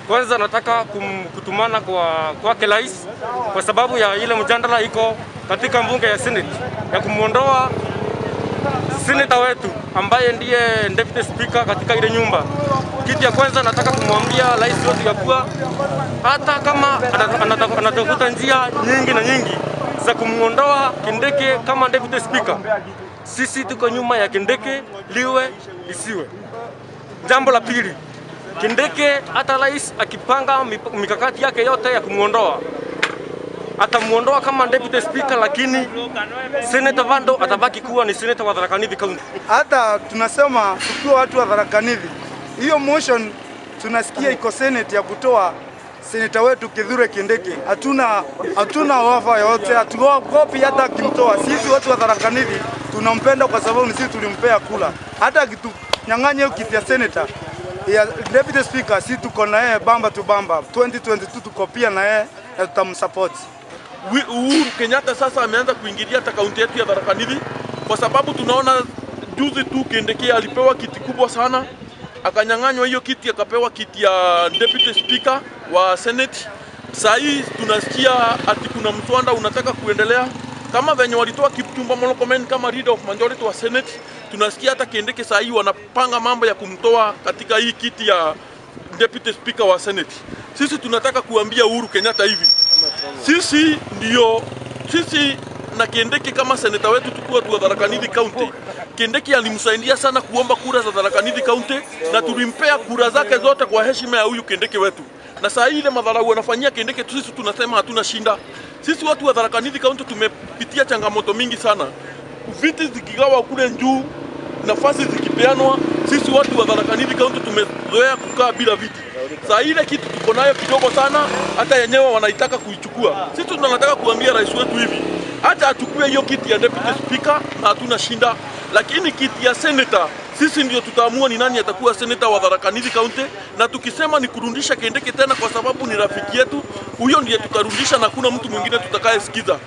Kwanza nataka kutumana kwa rais kwa sababu ya ile mjadala iko katika bunge ya Senate ya kumuondoa senator wetu ambaye ndiye deputy speaker katika ile nyumba. Kitu ya kwanza nataka kumwambia rais wetu ya kuwa hata kama anatafuta njia nyingi na nyingi za kumuondoa Kindiki kama deputy speaker, sisi tuko nyuma ya Kindiki, liwe isiwe. Jambo la pili, Kindiki hata rais akipanga mikakati yake yote ya kumuondoa, atamuondoa kama deputy speaker, lakini senator Vando atabaki kuwa ni senator wa Tharaka Nithi County. Hata tunasema tukiwa watu wa Tharaka Nithi, hiyo motion tunasikia iko Senate ya kutoa senator wetu Kithure Kindiki. Hatuna wafa yote, hatuogopi hata akimtoa. Sisi watu wa Tharaka Nithi tunampenda kwa sababu sisi tulimpea kula. Hata kitunyang'anya hiyo kiti ya senator ya deputy speaker, sisi tuko na yeye bamba tu bamba. 2022 tuko pia na yeye na tutamsupport. Uhuru Kenyatta sasa ameanza kuingilia hata kaunti yetu ya Tharaka Nithi kwa sababu tunaona juzi tu Kindiki alipewa kiti kubwa sana, akanyang'anywa hiyo kiti, akapewa kiti ya deputy speaker wa Senate. Sasa hii tunasikia ati kuna mswada unataka kuendelea kama venye walitoa Kipchumba Murkomen kama leader of majority wa Senate. Tunasikia hata Kindiki sasa hii wanapanga mambo ya kumtoa katika hii kiti ya deputy speaker wa Senate. Sisi tunataka kuambia Uhuru Kenyatta hivi, sisi na Kindiki kama senator wetu tukiwa tu Tharaka Nithi County, Kindiki alimsaidia sana kuomba kura za Tharaka Nithi County na tulimpea kura zake zote kwa heshima ya huyu Kindiki wetu. Na saa ile madharau wanafanyia Kindiki, sisi tunasema hatuna shinda. Sisi watu wa Tharaka Nithi County tumepitia changamoto mingi sana. Viti zikigawa kule juu, nafasi zikipeanwa, sisi watu wa Tharaka Nithi County tumezoea kukaa bila viti. Saa ile kitu tuko nayo kidogo sana, hata yenyewe wanaitaka kuichukua. Sisi tunataka kuambia rais wetu hivi, hata achukue hiyo kiti ya deputy speaker na hatuna shinda, lakini kiti ya senator sisi ndio tutaamua ni nani atakuwa senator wa Tharaka Nithi County. Na tukisema ni kurudisha Kindiki tena kwa sababu ni rafiki yetu, huyo ndiye tutarudisha na kuna mtu mwingine tutakayesikiza.